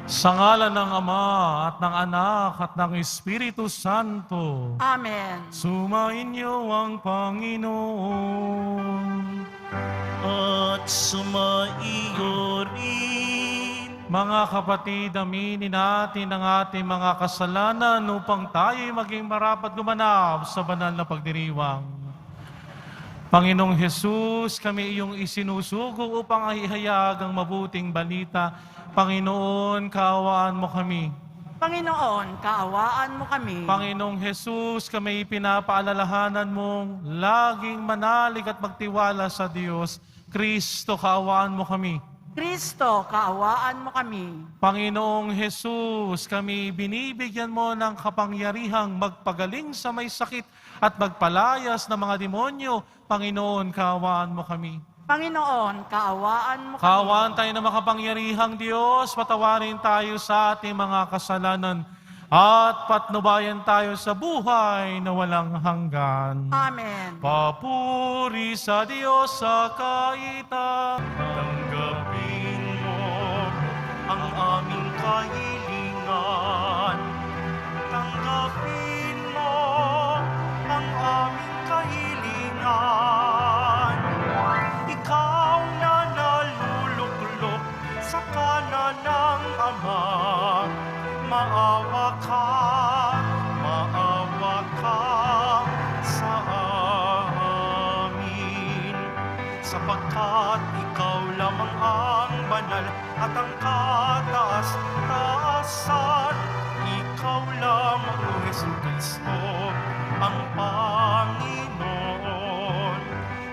Sa ngalan ng Ama at ng Anak at ng Espiritu Santo. Amen. Sumainyo ang Panginoon. At sumaiyo rin. Mga kapatid, aminin natin ang ating mga kasalanan upang tayo'y maging marapat gumanap sa banal na pagdiriwang. Panginoong Hesus, kami iyong isinusugo upang ihayag ang mabuting balita. Panginoon, kaawaan mo kami. Panginoon, kaawaan mo kami. Panginoong Hesus, kami pinapaalalahanan mong laging manalig at magtiwala sa Diyos. Kristo, kaawaan mo kami. Kristo, kaawaan mo kami. Panginoong Hesus, kami binibigyan mo ng kapangyarihang magpagaling sa may sakit at magpalayas ng mga demonyo. Panginoon, kaawaan mo kami. Panginoon, kaawaan mo kami. Kaawaan tayo ng makapangyarihang Diyos, patawarin tayo sa ating mga kasalanan at patnubayan tayo sa buhay na walang hanggan. Amen. Papuri sa Diyos sa kaitan. Tanggapin mo ang aming kahilingan. Tanggapin mo ang aming kahilingan. Ikaw na naluluklok sa kanan ng Ama. Maawa ka sa amin. Sapagkat ikaw lamang ang banal at ang kataas-taasan. Ikaw lamang, O Jesucristo, ang Panginoon.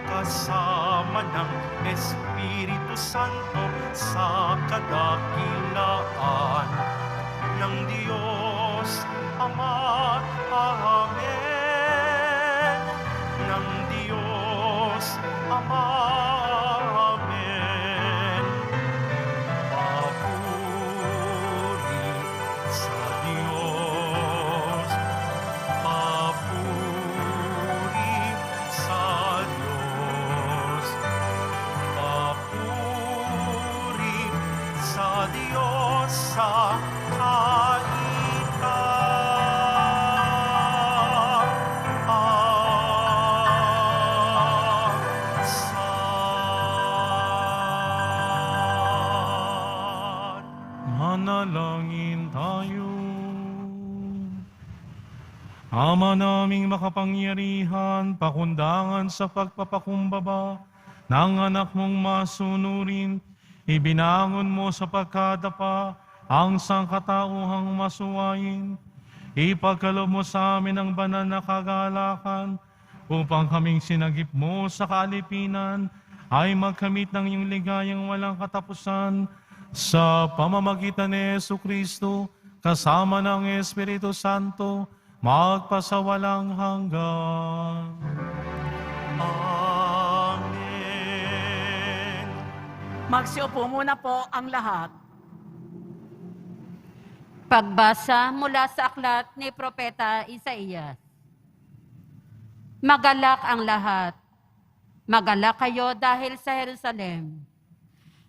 Kasama ng Espiritu Santo sa kadakilaan ng Diyos Ama. Amen. Ng Diyos Ama. Amen. Papuri sa Diyos. Papuri sa Diyos. Papuri sa Diyos sa Manalangin tayo. Ama naming makapangyarihan, pakundangan sa pagpapakumbaba ng anak mong masunurin, ibinangon mo sa pagkadapa ang sangkatauhang masuwayin. Ipagkaloob mo sa amin ang banal na kagalakan upang kaming sinagip mo sa kaalipinan ay magkamit ng iyong ligayang walang katapusan sa pamamagitan ni Jesucristo kasama ng Espiritu Santo magpasawalang hanggan. Amen. Magsiupo muna po ang lahat. Pagbasa mula sa aklat ni Propeta Isaías. Magalak ang lahat. Magalak kayo dahil sa Jerusalem.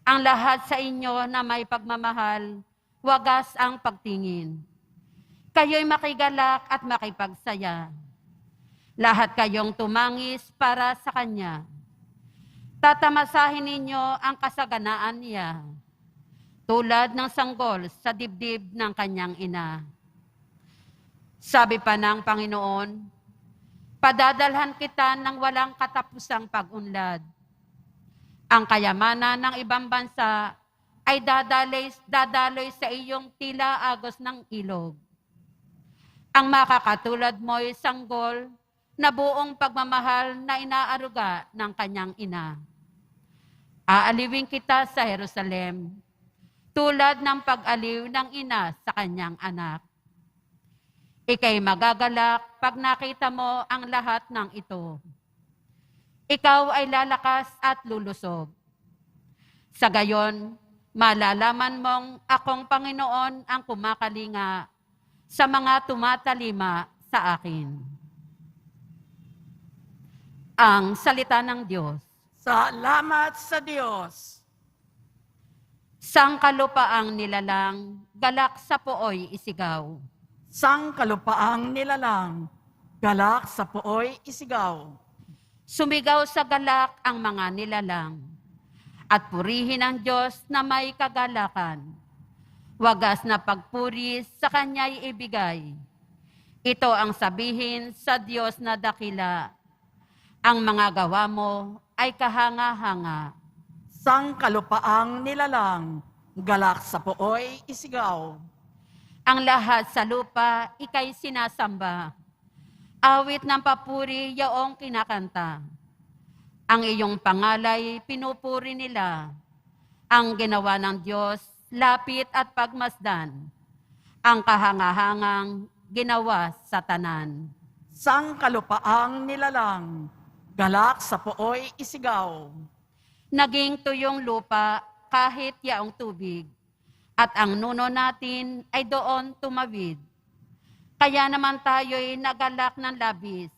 Ang lahat sa inyo na may pagmamahal, wagas ang pagtingin. Kayo'y makigalak at makipagsaya. Lahat kayong tumangis para sa Kanya. Tatamasahin ninyo ang kasaganaan niya, tulad ng sanggol sa dibdib ng kanyang ina. Sabi pa ng Panginoon, padadalhan kita ng walang katapusang pag-unlad. Ang kayamanan ng ibang bansa ay dadaloy sa iyong tila agos ng ilog. Ang makakatulad mo'y sanggol na buong pagmamahal na inaaruga ng kanyang ina. Aaliwin kita sa Jerusalem, tulad ng pag-aliw ng ina sa kanyang anak. Ika'y magagalak pag nakita mo ang lahat ng ito. Ikaw ay lalakas at lulusog. Sa gayon, malalaman mong akong Panginoon ang kumakalinga sa mga tumatalima sa akin. Ang salita ng Diyos. Salamat sa Diyos. Sangkalupaang nilalang, galak sa pooy isigaw. Sangkalupaang nilalang, galak sa pooy isigaw. Sumigaw sa galak ang mga nilalang, at purihin ang Diyos na may kagalakan. Wagas na pagpuri sa Kanya'y ibigay. Ito ang sabihin sa Diyos na dakila. Ang mga gawa mo ay kahanga-hanga. Sangkalupaang nilalang, galak sa pooy isigaw. Ang lahat sa lupa ika'y sinasamba. Awit ng papuri yaong kinakanta. Ang iyong pangalay pinupuri nila. Ang ginawa ng Diyos, lapit at pagmasdan. Ang kahangahangang ginawa sa tanan. Sangkalupaang nilalang, galak sa pooy isigaw. Naging tuyong lupa kahit yaong tubig, at ang nuno natin ay doon tumawid. Kaya naman tayo'y nagalak ng labis,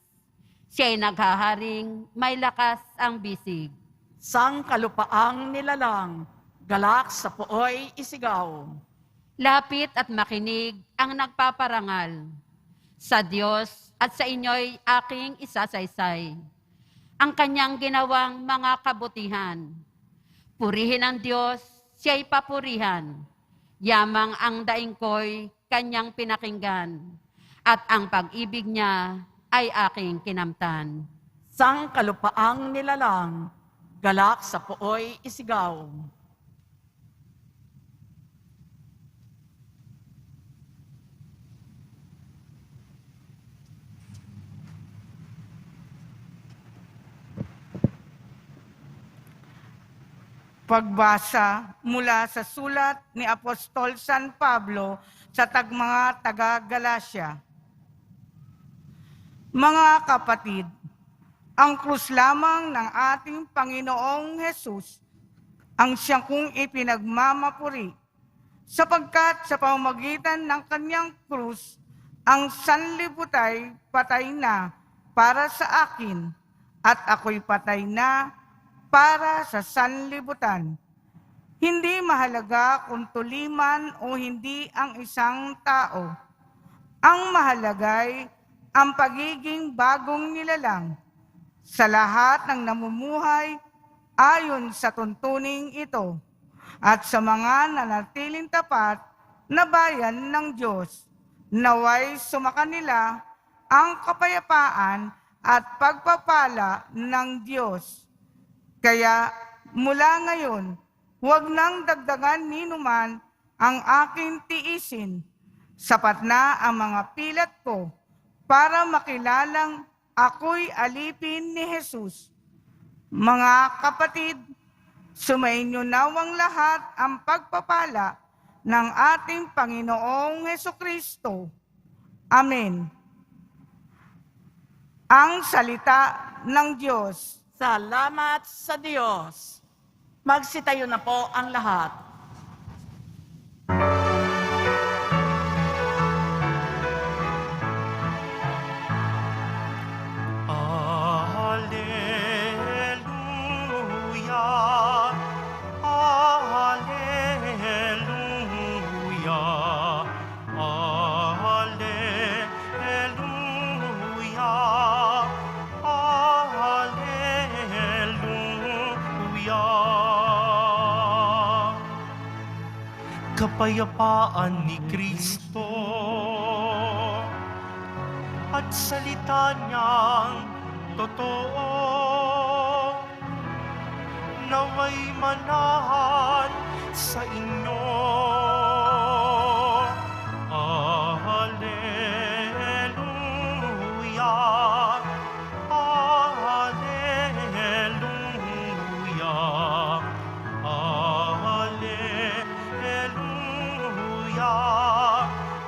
siya'y naghaharing may lakas ang bisig. Sangkalupaang nilalang, galak sa pooy isigaw. Lapit at makinig ang nagpaparangal. Sa Diyos at sa inyo'y aking isasaysay. Ang kanyang ginawang mga kabutihan. Purihin ang Diyos, siya'y papurihan. Yamang ang daing ko'y kanyang pinakinggan. At ang pag-ibig niya ay aking kinamtan. Sangkalupaang nilalang, galak sa pooy isigaw. Pagbasa mula sa sulat ni Apostol San Pablo sa mga taga-Galasya. Mga kapatid, ang krus lamang ng ating Panginoong Hesus ang siyang kong ipinagmamapuri, sapagkat sa pamamagitan ng kanyang krus, ang sanlibutan patay na para sa akin, at ako'y patay na para sa sanlibutan. Hindi mahalaga kung tuliman o hindi ang isang tao. Ang mahalagay ang pagiging bagong nilalang sa lahat ng namumuhay ayon sa tuntuning ito at sa mga nanatiling tapat na bayan ng Diyos. Naway sumakanila ang kapayapaan at pagpapala ng Diyos. Kaya mula ngayon, huwag nang dagdagan ninuman ang aking tiisin. Sapat na ang mga pilat ko para makilalang ako'y alipin ni Jesus. Mga kapatid, sumainyo nawang lahat ang pagpapala ng ating Panginoong Hesukristo. Amen. Ang salita ng Diyos. Salamat sa Diyos. Magsitayo na po ang lahat. Alleluia, alleluia, alleluia, alleluia. Kapayapaan ni Kristo at salita niyang totoo naway manahan sa inyo. Alleluia, alleluia,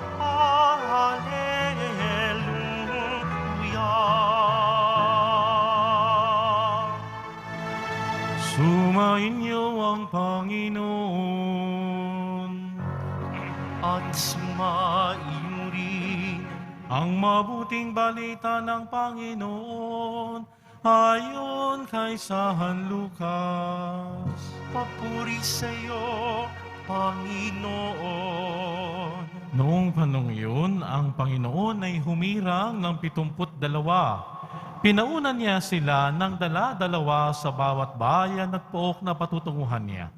alleluia, alleluia. Sumainyo ang Panginoon At sumaiyo rin ang mabuting balita ng Panginoon ayon kay San Lucas. papuri sa iyo, Panginoon. Noong panong yun, ang Panginoon ay humirang ng 72. Pinaunan niya sila ng dala-dalawa sa bawat bayan at pook na patutunguhan niya.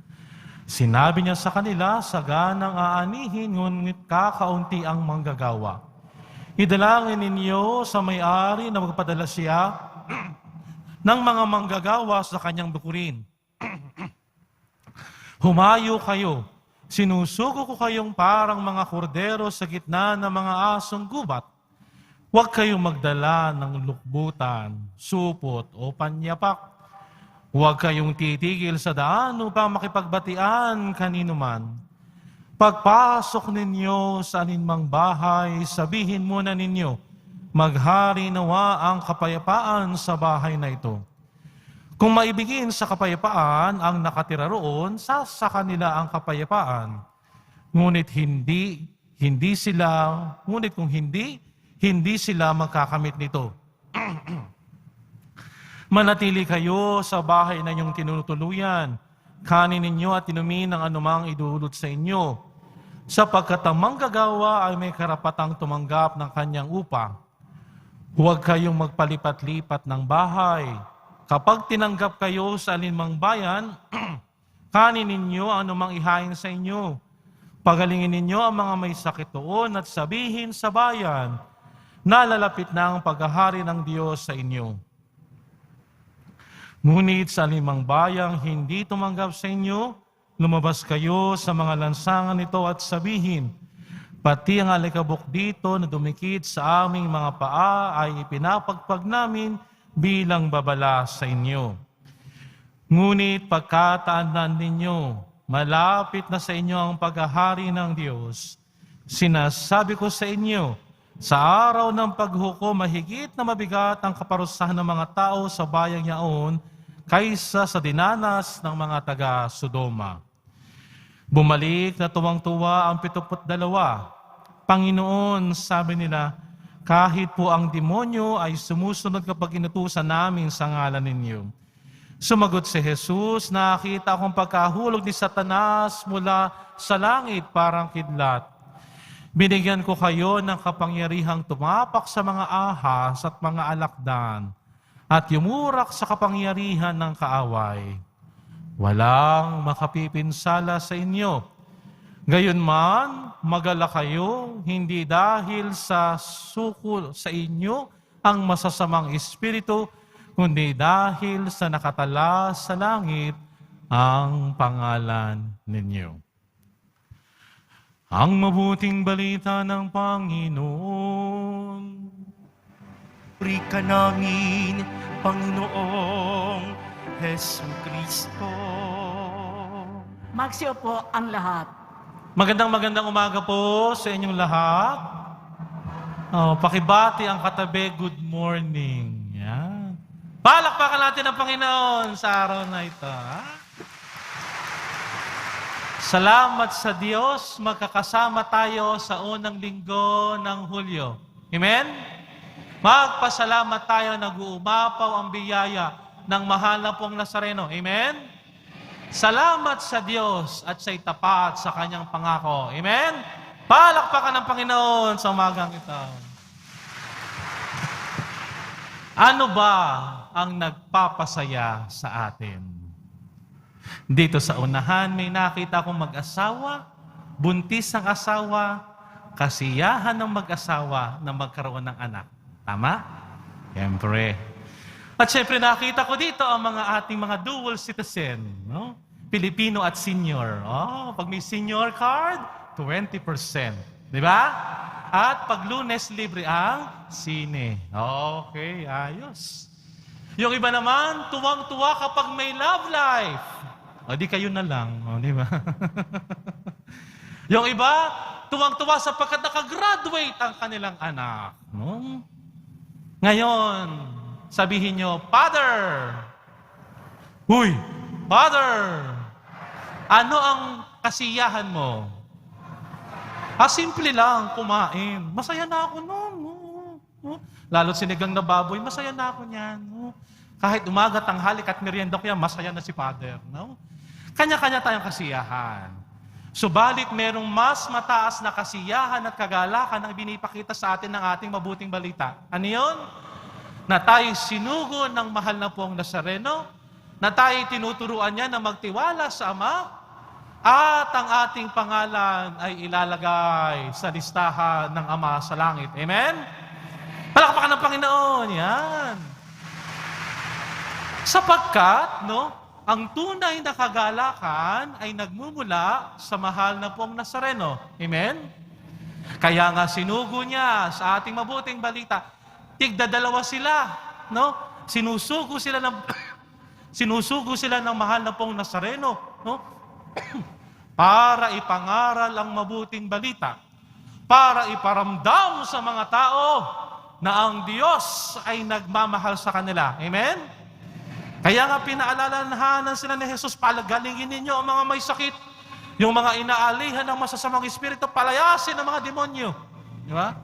Sinabi niya sa kanila, saganang aanihin, ngunit kakaunti ang manggagawa. Idalangin ninyo sa may-ari na magpadala siya ng mga manggagawa sa kanyang bukurin. Humayo kayo. Sinusugo ko kayong parang mga kordero sa gitna ng mga asong gubat. Huwag kayong magdala ng lukbutan, supot o panyapak. Huwag kayong titigil sa daan upang makipagbatian kanino man. Pagpasok ninyo sa alinmang bahay, sabihin muna ninyo, maghari nawa ang kapayapaan sa bahay na ito. Kung maibigin sa kapayapaan ang nakatira roon, sa kanila ang kapayapaan. Ngunit kung hindi sila magkakamit nito. Manatili kayo sa bahay na inyong tinutuluyan. Kanin ninyo at inumin ang anumang idulot sa inyo. Sapagkat ang manggagawa ay may karapatang tumanggap ng kanyang upa. Huwag kayong magpalipat-lipat ng bahay. Kapag tinanggap kayo sa alinmang bayan, kanin ninyo ang anumang ihain sa inyo. Pagalingin ninyo ang mga may sakit doon at sabihin sa bayan, nalalapit na ang paghahari ng Diyos sa inyo. Ngunit sa alinmang bayang hindi tumanggap sa inyo, lumabas kayo sa mga lansangan nito at sabihin, pati ang alikabok dito na dumikit sa aming mga paa ay ipinapagpag namin bilang babala sa inyo. Ngunit pagkatandaan ninyo, malapit na sa inyo ang paghahari ng Diyos. Sinasabi ko sa inyo, sa araw ng paghukom, mahigit na mabigat ang kaparusahan ng mga tao sa bayang yaon kaysa sa dinanas ng mga taga-Sodoma. Bumalik na tuwang-tuwa ang 72. Panginoon, sabi nila, kahit po ang demonyo ay sumusunod kapag inutusan namin sa ngalan ninyo. Sumagot si Jesus, nakita akong pagkahulog ni Satanas mula sa langit parang kidlat. Binigyan ko kayo ng kapangyarihang tumapak sa mga ahas at mga alakdan at yumurak sa kapangyarihan ng kaaway. Walang makapipinsala sa inyo. Gayunman, magala kayo, hindi dahil sa sukol sa inyo ang masasamang espiritu, kundi dahil sa nakatala sa langit ang pangalan ninyo. Ang mabuting balita ng Panginoon. Puri ka namin, Panginoong Hesukristo. Magsiupo ang lahat. Magandang umaga po sa inyong lahat. Pakibati ang katabi, good morning. Yan. Palakpakan natin ang Panginoon sa araw na ito. Salamat sa Diyos, magkakasama tayo sa unang linggo ng Hulyo. Amen? Magpasalamat tayo, nag-uumapaw ang biyaya ng mahal na pong Nazareno. Amen? Salamat sa Diyos at sa itapat sa kanyang pangako. Amen? Palakpakan ng Panginoon sa umagang ito. Ano ba ang nagpapasaya sa atin? Dito sa unahan, may nakita akong mag-asawa, buntis ang asawa, kasiyahan ng mag-asawa na magkaroon ng anak. Tama? Siyempre. At siyempre nakita ko dito ang ating mga dual citizen, no? Pilipino at senior. Pag may senior card, 20%. Di ba? At pag Lunes, libre ang sine. Okay, ayos. Yung iba naman, tuwang-tuwa kapag may love life. Di kayo na lang. Di ba? Yung iba, tuwang-tuwa sapagkat nakagraduate ang kanilang anak. No? Ngayon, sabihin nyo, Father! Huy! Father! Ano ang kasiyahan mo? Simple lang, kumain. Masaya na ako noon. Lalo't sinigang na baboy, masaya na ako niyan. Kahit umaga, tanghali, at merienda ko yan, masaya na si Father. No? Kanya-kanya tayong kasiyahan. Subalit merong mas mataas na kasiyahan at kagalakan ang binipakita sa atin ng ating mabuting balita. Ano yun? Na tayo sinugo ng mahal na pong Nazareno, na tayo tinuturuan niya na magtiwala sa Ama, at ang ating pangalan ay ilalagay sa listahan ng Ama sa langit. Amen? Palakpakan ng Panginoon. Yan. Sapagkat, ang tunay na kagalakan ay nagmumula sa mahal na pong Nazareno. Amen? Kaya nga sinugo niya sa ating mabuting balita, tigdadalawa sila, Sinusugo sila ng mahal na pong Nazareno, para ipangaral ang mabuting balita, para iparamdam sa mga tao na ang Diyos ay nagmamahal sa kanila. Amen? Kaya nga pinaalalahanan sila ni Jesus, palagalingin ninyo ang mga may sakit, yung mga inaalihan ng masasamang espiritu, palayasin ang mga demonyo. Di ba?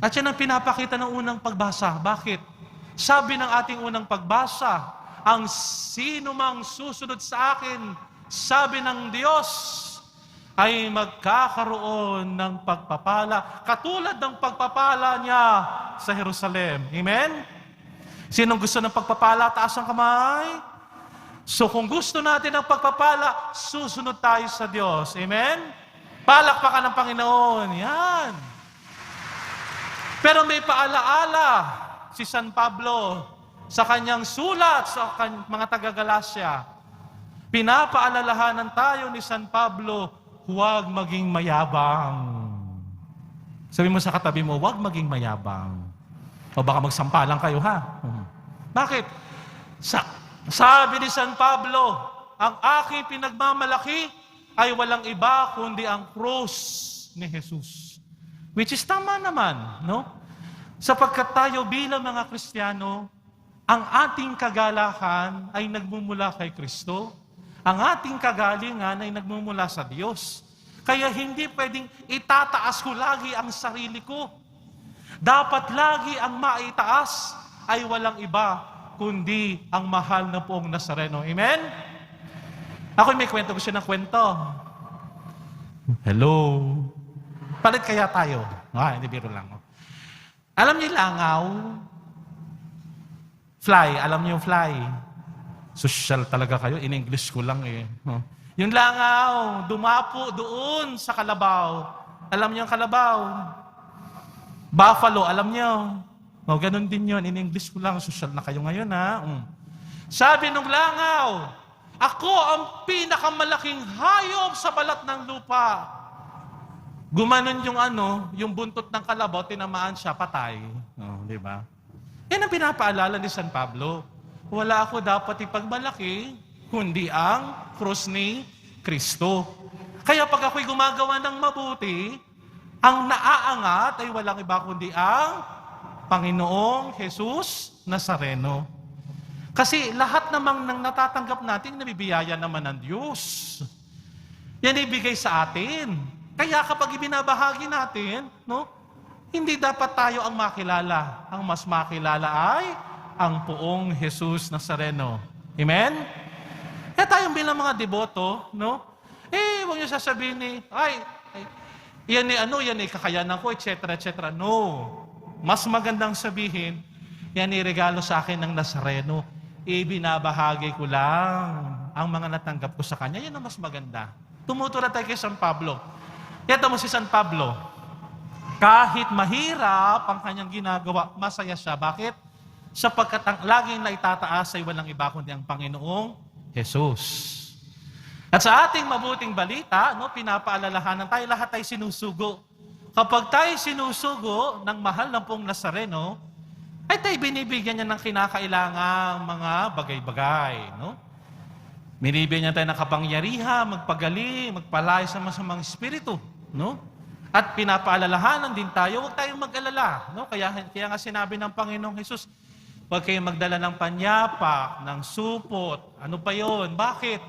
At yan ang pinapakita ng unang pagbasa. Bakit? Sabi ng ating unang pagbasa, ang sino mang susunod sa akin, sabi ng Diyos, ay magkakaroon ng pagpapala, katulad ng pagpapala niya sa Jerusalem. Amen? Sinong gusto ng pagpapala? Taas ang kamay. So kung gusto natin ng pagpapala, susunod tayo sa Diyos. Amen? Palakpakan ng Panginoon. Yan. Pero may paalaala si San Pablo sa kanyang sulat sa mga taga-Galasya. Pinapaalalahanan tayo ni San Pablo, huwag maging mayabang. Sabi mo sa katabi mo, huwag maging mayabang. O baka magsampalan kayo, ha? Bakit? Sabi ni San Pablo, ang aking pinagmamalaki ay walang iba kundi ang krus ni Jesus. Which is tama naman, Sapagkat tayo bilang mga Kristiyano, ang ating kagalakan ay nagmumula kay Kristo. Ang ating kagalingan ay nagmumula sa Diyos. Kaya hindi pwedeng itataas ko lagi ang sarili ko. Dapat lagi ang maitaas ay walang iba kundi ang mahal na poong Nazareno. Amen? Ako may kwento. Gusto ng kwento. Hello? Palit kaya tayo? Hindi biro lang. Alam niyo langaw? Fly. Alam niyo yung fly? Social talaga kayo. In English ko lang eh. Yung langaw, dumapo doon sa kalabaw. Alam niyo yung kalabaw? Buffalo, alam niyo. Ganun din yun. In English ko lang. Social na kayo ngayon, ha? Sabi nung langaw, ako ang pinakamalaking hayop sa balat ng lupa. Gumanon yung buntot ng kalabaw, tinamaan siya, patay. Di ba? Yan ang pinapaalala ni San Pablo. Wala ako dapat ipagmalaki, kundi ang krus ni Kristo. Kaya pag ako'y gumagawa ng mabuti, ang naaangat ay walang iba kundi ang Panginoong Jesus Nazareno. Kasi lahat namang nang natatanggap natin, nabibiyaya naman ng Diyos. Yan ibigay sa atin. Kaya kapag ibinabahagi natin, hindi dapat tayo ang makilala. Ang mas makilala ay ang poong Jesus Nazareno. Amen? Kaya tayong bilang mga deboto, huwag niyo sasabihin yan kakayanan ko, etc., etc. No. Mas magandang sabihin, yan regalo sa akin ng Nazareno. Ibinabahagi ko lang ang mga natanggap ko sa Kanya. Yan ang mas maganda. Tumutulad tayo kay San Pablo. Ito mo si San Pablo. Kahit mahirap ang kanyang ginagawa, masaya siya. Bakit? Sapagkat ang laging naitataas ay walang iba kundi ang Panginoong Jesus. At sa ating mabuting balita, pinapaalalahanan tayo, lahat tayo sinusugo. Kapag tayo sinusugo ng mahal na pong Nazareno, ay tayo binibigyan niya ng kinakailangang mga bagay-bagay. Binibigyan niya tayo ng kapangyarihan, magpagaling, magpalaya sa masamang espiritu. At pinapaalalahanan din tayo, huwag tayong mag-alala. Kaya nga sinabi ng Panginoong Jesus, huwag kayong magdala ng panyapak, ng supot. Ano pa yon? Bakit?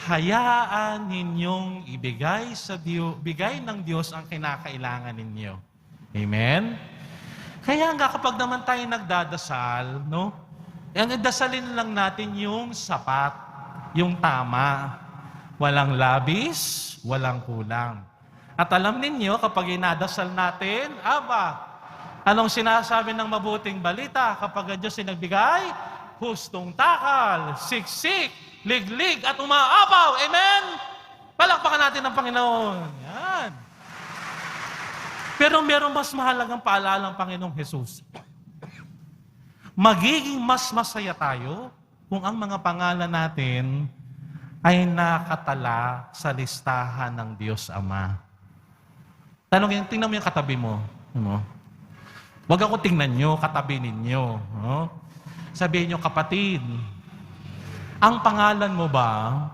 Hayaan ninyong ibigay bigay ng Diyos ang kinakailangan ninyo. Amen? Kaya nga kapag naman tayo nagdadasal, ang dasalin lang natin yung sapat, yung tama. walang labis, walang kulang. At alam ninyo, kapag inadasal natin, anong sinasabi ng mabuting balita kapag ang Diyos ay nagbigay? Hustong takal, siksik, liglig, at umaapaw. Amen? Palakpakan natin ang Panginoon. Yan. Pero meron mas mahalagang paalala ng Panginoong Jesus. Magiging mas masaya tayo kung ang mga pangalan natin ay nakatala sa listahan ng Diyos Ama. Tingnan mo yung katabi mo. Huwag ako tingnan nyo, katabi ninyo. Sabihin nyo, kapatid, ang pangalan mo ba?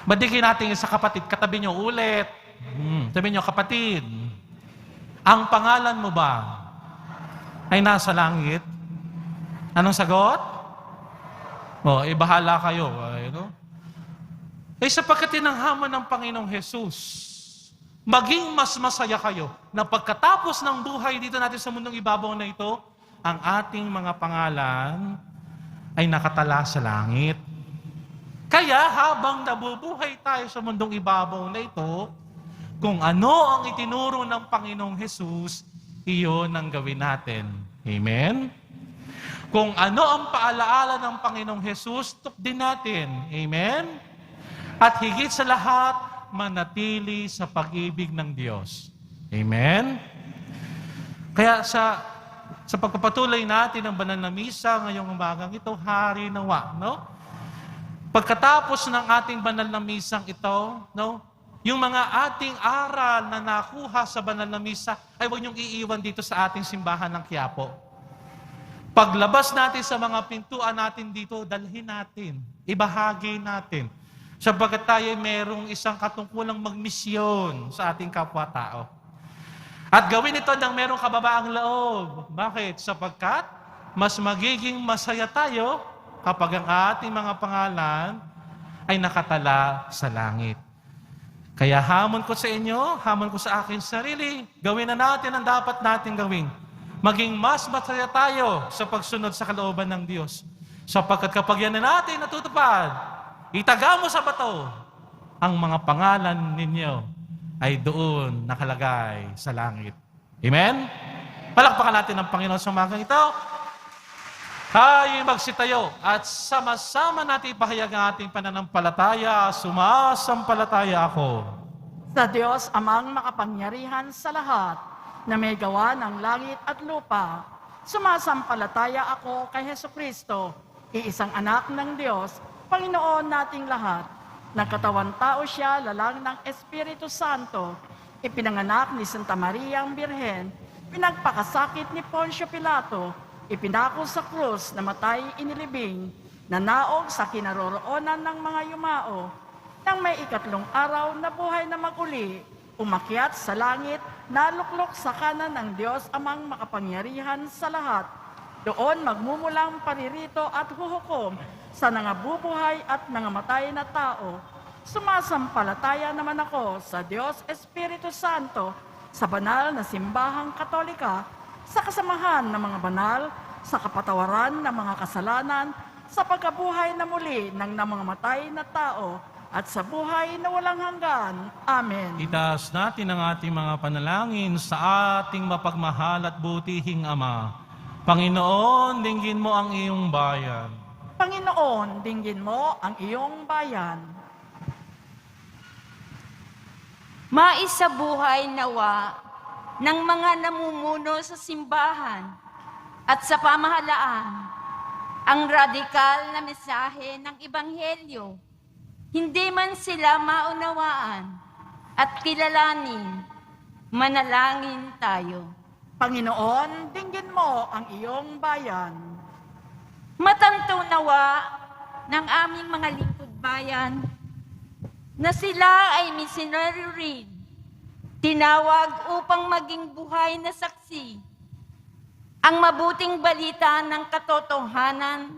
Badikin natin sa kapatid, katabi nyo ulit. Sabihin nyo, kapatid, ang pangalan mo ba ay nasa langit? Anong sagot? Bahala kayo. Sapagkat tinanghaman ng Panginoong Jesus, maging mas masaya kayo na pagkatapos ng buhay dito natin sa mundong ibabaw na ito, ang ating mga pangalan ay nakatala sa langit. Kaya habang nabubuhay tayo sa mundong ibabaw na ito, kung ano ang itinuro ng Panginoong Jesus, iyon ang gawin natin. Amen? Kung ano ang paalaala ng Panginoong Jesus, tukdin natin. Amen? At higit sa lahat, manatili sa pag-ibig ng Diyos. Amen? Kaya sa pagpapatuloy natin ng banal na misa ngayong umagang ito, hari nawa, Pagkatapos ng ating banal na misang ito, yung mga ating aral na nakuha sa banal na misa, ay huwag niyong iiwan dito sa ating simbahan ng Quiapo. Paglabas natin sa mga pintuan natin dito, dalhin natin, ibahagi natin. Sapagkat tayo merong isang katungkulang magmisyon sa ating kapwa-tao. At gawin ito ng merong kababaang loob. Bakit? Sapagkat mas magiging masaya tayo kapag ang ating mga pangalan ay nakatala sa langit. Kaya hamon ko sa inyo, hamon ko sa akin sarili, gawin na natin ang dapat natin gawin. Maging mas masaya tayo sa pagsunod sa kalooban ng Diyos. Sapagkat kapag yan na natin natutupad, itaga mo sa bato, ang mga pangalan ninyo ay doon nakalagay sa langit. Amen? Palakpakan natin ang Panginoon sa umagang ito. Tayo magsitayo at sama-sama natin ipahayag ang ating pananampalataya. Sumasampalataya ako Sa Diyos amang makapangyarihan sa lahat, na may gawa ng langit at lupa. Sumasampalataya ako kay Hesukristo, iisang anak ng Diyos, Panginoon nating lahat. Nagkatawan tao siya, lalang ng Espiritu Santo, ipinanganak ni Santa Maria ang Birhen, pinagpakasakit ni Poncio Pilato, ipinako sa krus, namatay inilibing, nanaog sa kinaroroonan ng mga yumao, nang may ikatlong araw na buhay na maguli, umakyat sa langit, naluklok sa kanan ng Diyos amang makapangyarihan sa lahat. Doon magmumulang paririto at huhukom sa nangabubuhay at nangamatay na tao. Sumasampalataya naman ako sa Diyos Espiritu Santo, sa banal na simbahang Katolika, sa kasamahan ng mga banal, sa kapatawaran ng mga kasalanan, sa pagkabuhay na muli ng namamamatay na tao, at sa buhay na walang hanggan. Amen. Itaas natin ang ating mga panalangin sa ating mapagmahal at butihing Ama. Panginoon, dinggin mo ang iyong bayan. Panginoon, dinggin mo ang iyong bayan. Maisabuhay nawa ng mga namumuno sa simbahan at sa pamahalaan ang radikal na mensahe ng Ebanghelyo. Hindi man sila maunawaan at kilalanin, manalangin tayo. Panginoon, dinggin mo ang iyong bayan. Matanto nawa ng aming mga lingkod bayan na sila ay missionary rin, tinawag upang maging buhay na saksi ang mabuting balita ng katotohanan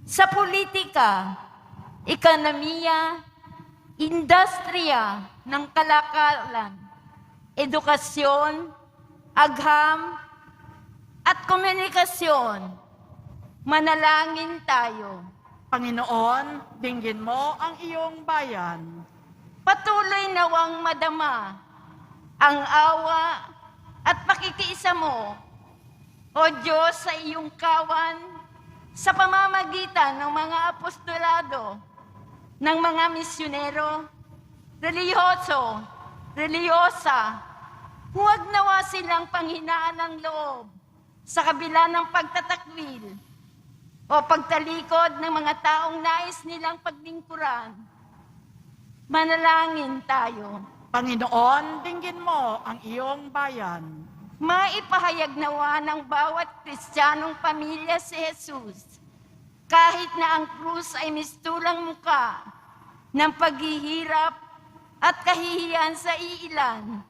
sa politika, ekonomiya, industriya ng kalakalan, edukasyon, agham, at komunikasyon. Manalangin tayo. Panginoon, dinggin mo ang iyong bayan. Patuloy nawang madama ang awa at pakikiisa mo, O Diyos, sa iyong kawan, sa pamamagitan ng mga apostolado, ng mga misyonero, relihiyoso, reliyosa, huwag nawa silang panghinaan ng loob sa kabila ng pagtatakwil o pagtalikod ng mga taong nais nilang paglingkuran. Manalangin tayo. Panginoon, dinggin mo ang iyong bayan. Maipahayag nawa ng bawat Kristiyanong pamilya si Jesus, kahit na ang krus ay mistulang muka ng paghihirap at kahihiyan sa iilan.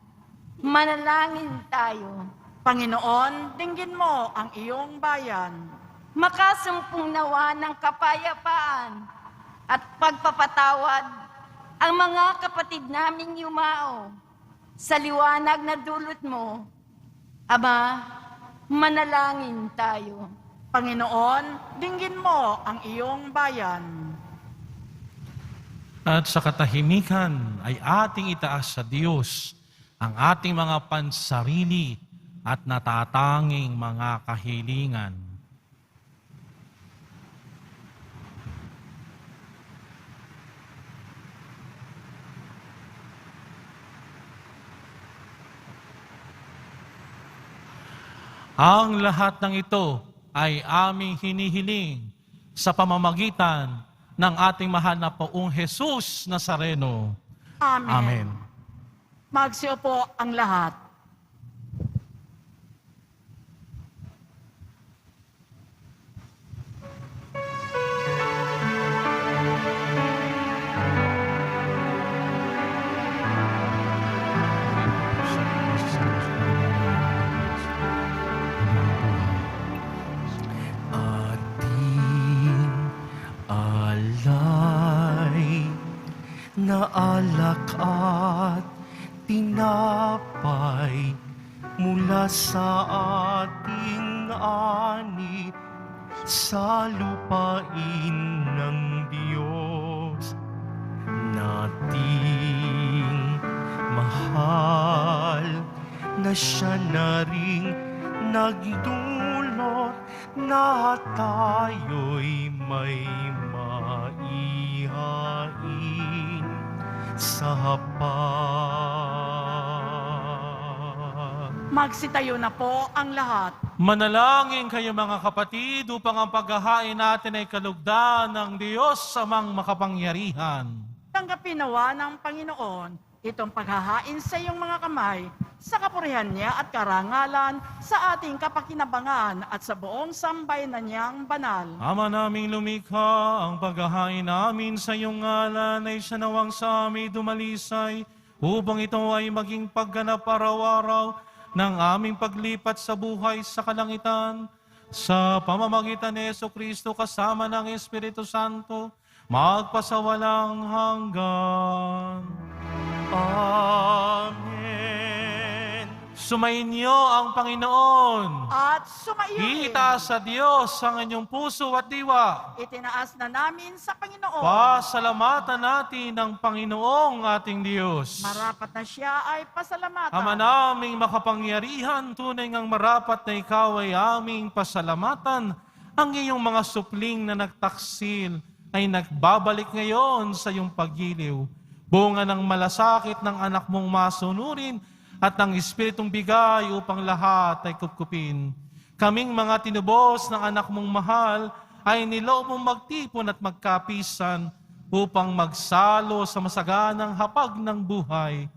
Manalangin tayo. Panginoon, dinggin mo ang iyong bayan. Makasumpong nawa ng kapayapaan at pagpapatawad ang mga kapatid naming yumao sa liwanag na dulot mo. Ama, manalangin tayo. Panginoon, dinggin mo ang iyong bayan. At sa katahimikan ay ating itaas sa Diyos ang ating mga pansarili at natatanging mga kahilingan. Ang lahat ng ito ay aming hinihiling sa pamamagitan ng ating mahal na Poong Jesus Nazareno. Amen. Amen. Magsiupo ang lahat. Ating alay na alak at tinapay mula sa ating ani sa lupain ng Diyos nating mahal na siya na ring nagdulot na tayo'y may maihain sa hapag. Magsitayo na po ang lahat. Manalangin kayo mga kapatid upang ang paghahain natin ay kalugdan ng Diyos amang makapangyarihan. Tanggapin nawa ng Panginoon itong paghahain sa iyong mga kamay sa kapurihan niya at karangalan sa ating kapakinabangan at sa buong sambayanan niyang banal. Ama naming lumikha, ang paghahain namin sa iyong ngalan ay siya nawang sa amin dumalisay upang ito ay maging pagganap araw-araw ng aming paglipat sa buhay sa kalangitan. Sa pamamagitan ni Jesucristo kasama ng Espiritu Santo, magpasawalang hanggan. Amen. Sumainyo ang Panginoon. At sumaiyo Itaas sa Diyos ang inyong puso at diwa. itinaas na namin sa Panginoon. Pasalamatan natin ang Panginoong ating Diyos. Marapat na siya ay pasalamatan. Ama naming makapangyarihan, tunay ngang marapat na ikaw ay aming pasalamatan. Ang iyong mga supling na nagtaksil ay nagbabalik ngayon sa iyong paggiliw. Bunga ng malasakit ng anak mong masunurin at ng Espiritong bigay upang lahat ay kupkupin. Kaming mga tinubos ng anak mong mahal ay niloob mong magtipon at magkapisan upang magsalo sa masaganang hapag ng buhay.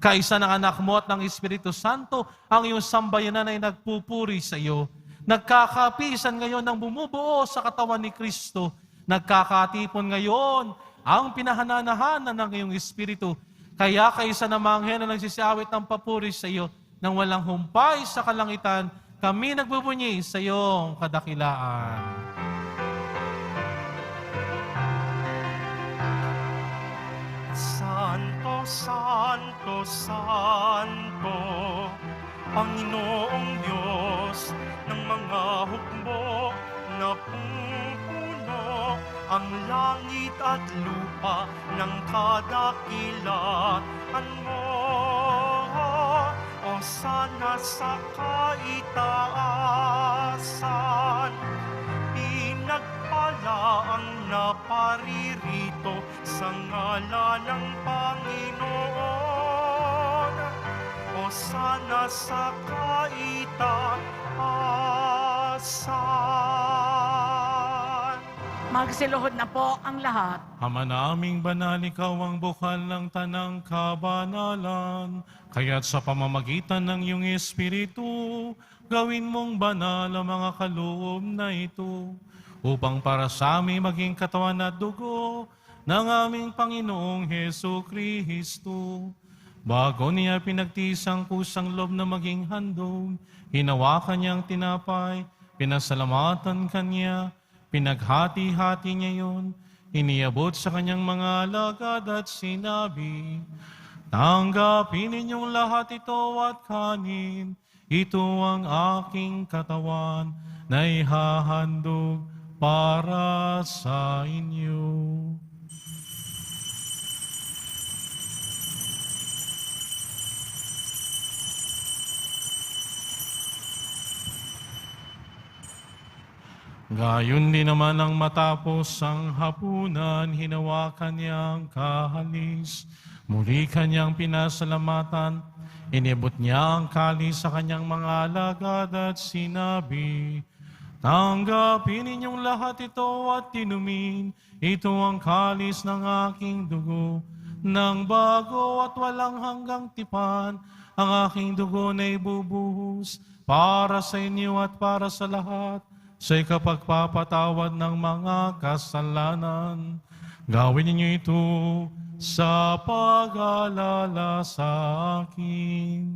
Kaisa ng anak mo at ng Espiritu Santo, ang iyong sambayanan ay nagpupuri sa iyo. Nagkakapisan ngayon ng bumubuo sa katawan ni Kristo. Nagkakatipon ngayon ang pinahananahanan ng iyong Espiritu. Kaya kaisa na manghen na nagsisiawit ng papuri sa iyo nang walang humpay sa kalangitan, kami nagbubunyi sa iyong kadakilaan. Santo, Santo, Santo, Panginoong Diyos ng mga hukbo na pumupuno ang langit at lupa ng kadakilaan mo. O sana sa kaitaasan, pinagpala ang naparirito sa ngalan ng Panginoon. O sana sa kaitaasan. Magsiluhod na po ang lahat. Ama naming banal, ikaw ang bukal ng tanang kabanalan. Kaya't sa pamamagitan ng iyong Espiritu, gawin mong banal ang mga kaloob na ito, upang para sa amin maging katawan at dugo ng aming Panginoong Heso Kristo. Bago niya pinagtisang kusang loob na maging handog, hinawakan niyang tinapay, pinasalamatan kanya, pinaghati-hati niya yun, iniabot sa kanyang mga alagad at sinabi, tanggapin ninyong lahat ito at kanin, ito ang aking katawan na ihahandog para sa inyo. Gayon din naman ang matapos ang hapunan, hinawakan niyang kahalis. Muli kanyang pinasalamatan, inibot niya ang kalis sa kanyang mga alagad at sinabi, tanggapin ninyong lahat ito at inumin, ito ang kalis ng aking dugo, ng bago at walang hanggang tipan, ang aking dugo na ibubuhos para sa inyo at para sa lahat, sa ikapagpapatawad ng mga kasalanan. Gawin ninyo ito sa pag-alala sa akin.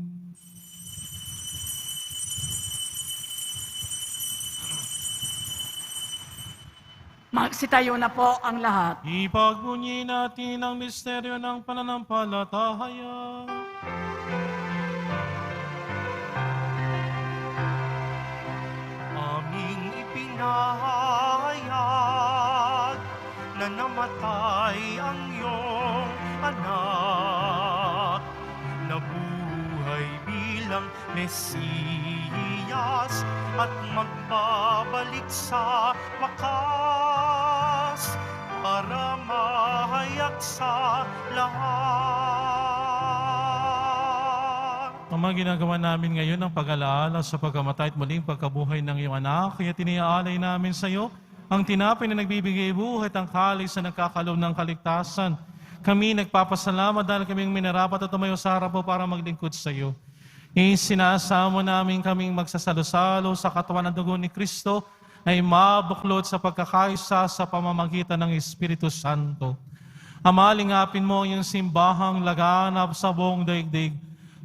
Magsitayo na po ang lahat. Ipagbunyi natin ang misteryo ng pananampalataya. Aming ipinahayag na namatay ang iyong anak, nabuhay bilang Mesiyas at magbabalik sa wakas para mahayag sa lahat. Ama, ginagawa namin ngayon ang pag-alaala sa pagkamatay at muling pagkabuhay ng iyong anak, kaya tiniaalay namin sa iyo ang tinapay na nagbibigay buhay at ang kalis na nagkakalob ng kaligtasan. Kami nagpapasalamat dahil kaming minarapat at tumayo sa harap mo para maglingkod sa iyo. Isinasamo namin kaming magsasalo-salo sa katawan ng dugo ni Kristo ay mabuklod sa pagkakaisa sa pamamagitan ng Espiritu Santo. Ama, lingapin mo ang iyong simbahang laganap sa buong daigdig.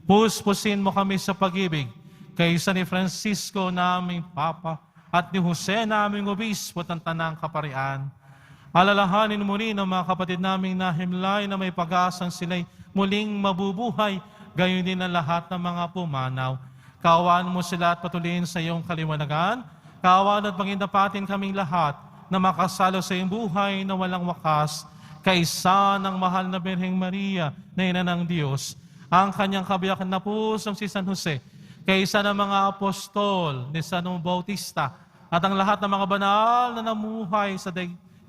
Puspusin mo kami sa pag-ibig kay San Francisco naming Papa at ni Jose naming Obispo at Tanang Kaparian. Alalahanin mo rin ang mga kapatid naming nahimlay na may pag-asang sila'y muling mabubuhay, gayon din ang lahat ng mga pumanaw. Kaawaan mo sila at patuloyin sa iyong kaliwanagan. Kaawaan at pangindapatin kaming lahat na makasalo sa iyong buhay na walang wakas, kaisa ng mahal na Birheng Maria na ina ng Diyos, ang kanyang kabiyakan na pusong si San Jose, kaisa ng mga apostol ni San Bautista, at ang lahat ng mga banal na namuhay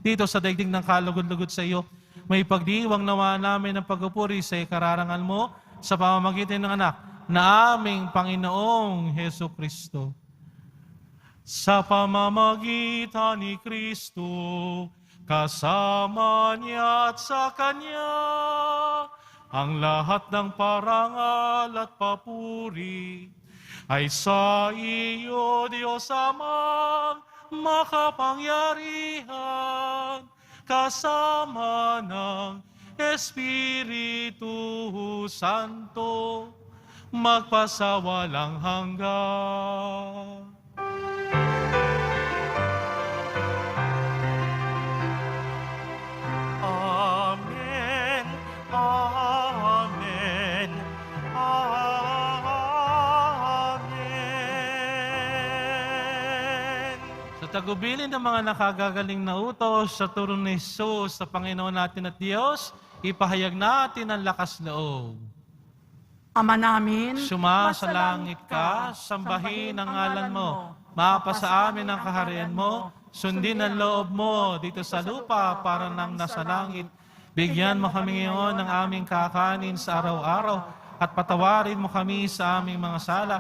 dito sa daigdig ng kalugod-lugod sa iyo, may pagdiwang nawa namin ng pagpupuri sa ikararangal mo sa pamamagitan ng anak na aming Panginoong Heso Kristo. Sa pamamagitan ni Kristo, kasama niya at sa Kanya, ang lahat ng parangal at papuri ay sa iyo, Diyos Amang makapangyarihan, kasama ng Espiritu Santo, magpasawalang hanggan. Amen. Amen. Amen. Sa Sa tagubilin ng mga nakagagaling na utos sa turo ni Jesus sa Panginoon natin at Diyos, ipahayag natin ang lakas loob. Ama namin, Sumasalangit ka, sambahin ang ngalan mo, mapasa amin ang kaharian mo, sundin ang loob mo dito sa lupa para nang nasa langit. Bigyan mo kami ngayon ng aming kakanin sa araw-araw at patawarin mo kami sa aming mga sala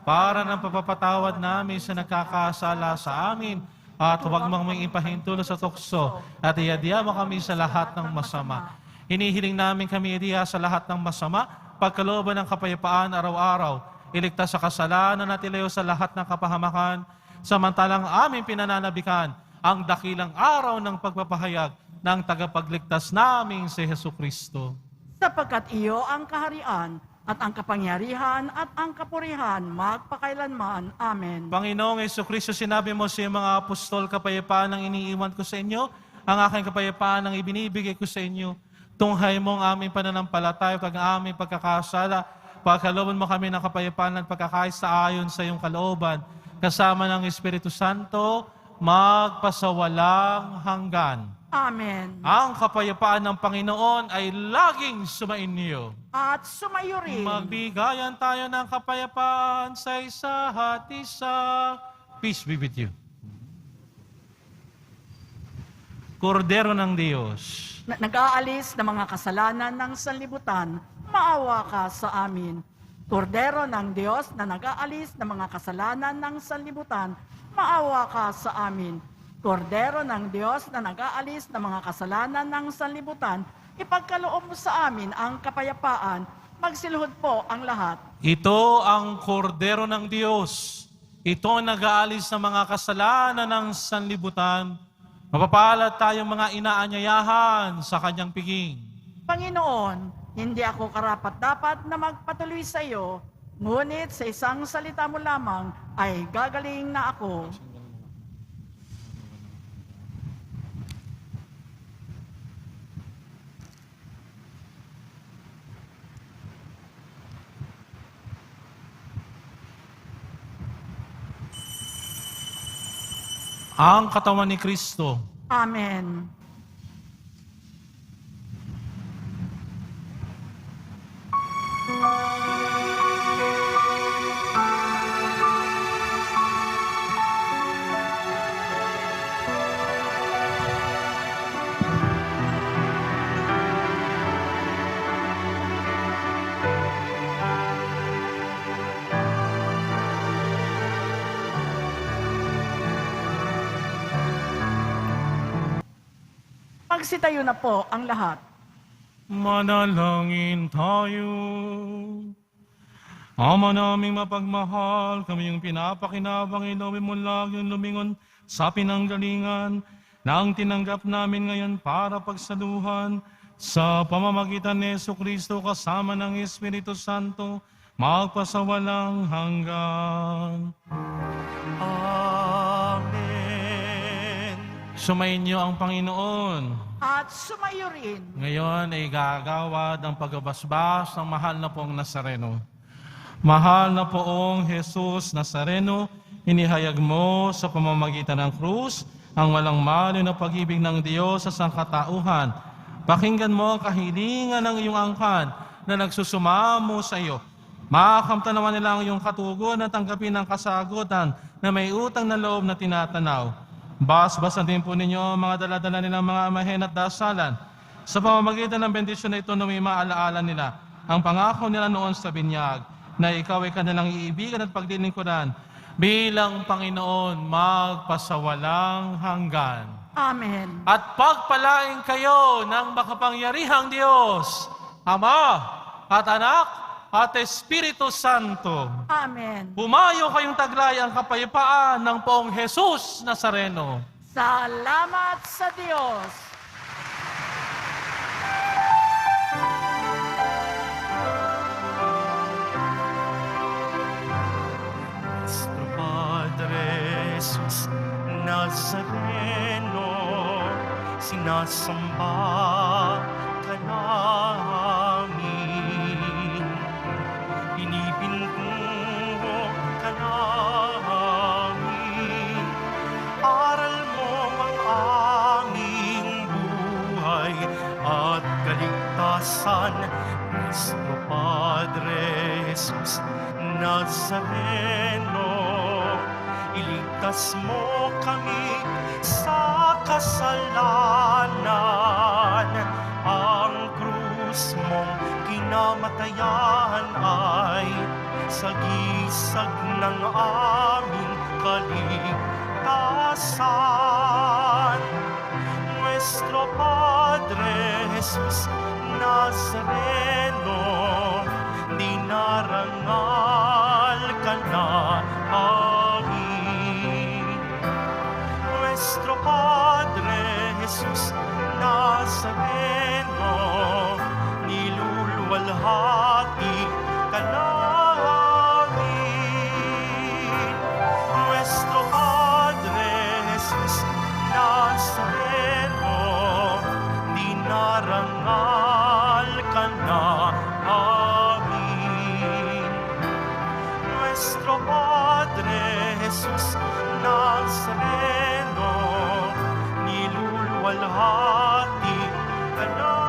para ng papapatawad namin sa nagkakasala sa amin at huwag mong may ipahintulo sa tukso at iadya mo kami sa lahat ng masama. Hinihiling namin kami iadya sa lahat ng masama, pagkalooban ng kapayapaan araw-araw, iligtas sa kasalanan at ilayo sa lahat ng kapahamakan, samantalang aming pinananabikan ang dakilang araw ng pagpapahayag ng tagapagligtas naming si Jesucristo. sapagkat iyo ang kaharian at ang kapangyarihan at ang kapurihan magpakailanman. Amen. Panginoong Jesucristo, sinabi mo sa iyong mga apostol, kapayapaan ang iniiwan ko sa inyo, ang aking kapayapaan ang ibinibigay ko sa inyo. Tunghay mo ang aming pananampalataya at ang aming pagkakasala. Pagkalooban mo kami ng kapayapaan at pagkakaisa ayon sa iyong kalooban. Kasama ng Espiritu Santo, magpasawalang hanggan. Amen. Ang kapayapaan ng Panginoon ay laging sumainyo. At sumayo rin. Magbigayan tayo ng kapayapaan sa isa't isa. Peace be with you. Kordero ng Diyos, Nag-aalis ng mga kasalanan ng sanlibutan, maawa ka sa amin. Kordero ng Diyos na nag-aalis ng mga kasalanan ng sanlibutan, maawa ka sa amin. Kordero ng Diyos na nag-aalis ng mga kasalanan ng sanlibutan, ipagkaloob mo sa amin ang kapayapaan. Magsiluhod po ang lahat. ito ang kordero ng Diyos. Ito ang nag-aalis ng mga kasalanan ng sanlibutan. Mapapalad tayong mga inaanyayahan sa kanyang piging. Panginoon, hindi ako karapat-dapat na magpatuloy sa iyo, ngunit sa isang salita mo lamang ay gagaling na ako. Ang katawan ni Kristo. Amen. Magsitayo na po ang lahat. Manalangin tayo. Ama naming mapagmahal, kami yung pinapakinabang, inawin mo lang yung lumingon sa pinanggalingan na ang tinanggap namin ngayon para pagsaluhan sa pamamagitan ni Jesucristo kasama ng Espiritu Santo, magpasawalang hanggan. Amen. Sumainyo ang Panginoon. At sumayo rin. Ngayon ay gagawad ang pagbabasbas ng mahal na pong Nazareno. Mahal na poong Jesus Nazareno, inihayag mo sa pamamagitan ng krus ang walang maliw na pag-ibig ng Diyos sa sangkatauhan. Pakinggan mo ang kahilingan ng iyong angkan na nagsusumamo sa iyo. Makamtanawan nila ang iyong katugon at tanggapin ang kasagutan na may utang na loob na tinatanaw. Basbasan din po ninyo ang mga daladala nilang mga amahen at dasalan. Sa pamamagitan ng bendisyon na ito na may maalaala nila ang pangako nila noon sa binyag na ikaw ay kanilang iibigan at paglilingkuran bilang Panginoon magpasawalang hanggan. Amen. At pagpalain kayo ng makapangyarihang Diyos, Ama at Anak at Espiritu Santo. Amen. Humayo kayong taglay ang kapayapaan ng poong Jesus Nazareno. Salamat sa Diyos. Nuestro Padre Jesus Nazareno, sinasamba ka namin. Pinipintuho ka namin. kaligtasan. Nuestro Padre Jesus Nazareno, iligtas mo kami sa kasalanan. Ang krus mong kinamatayan ay sagisag ng aming kaligtasan. Nuestro Padre Jesus Nazareno, dinarangal ka namin. Nuestro Padre Jesus Nazareno, niluluwalhati ka namin. Nuestro Padre Jesus Nazareno, dinarangal ka namin. Nuestro Padre Jesus Nazareno, niluluwalhati ka namin.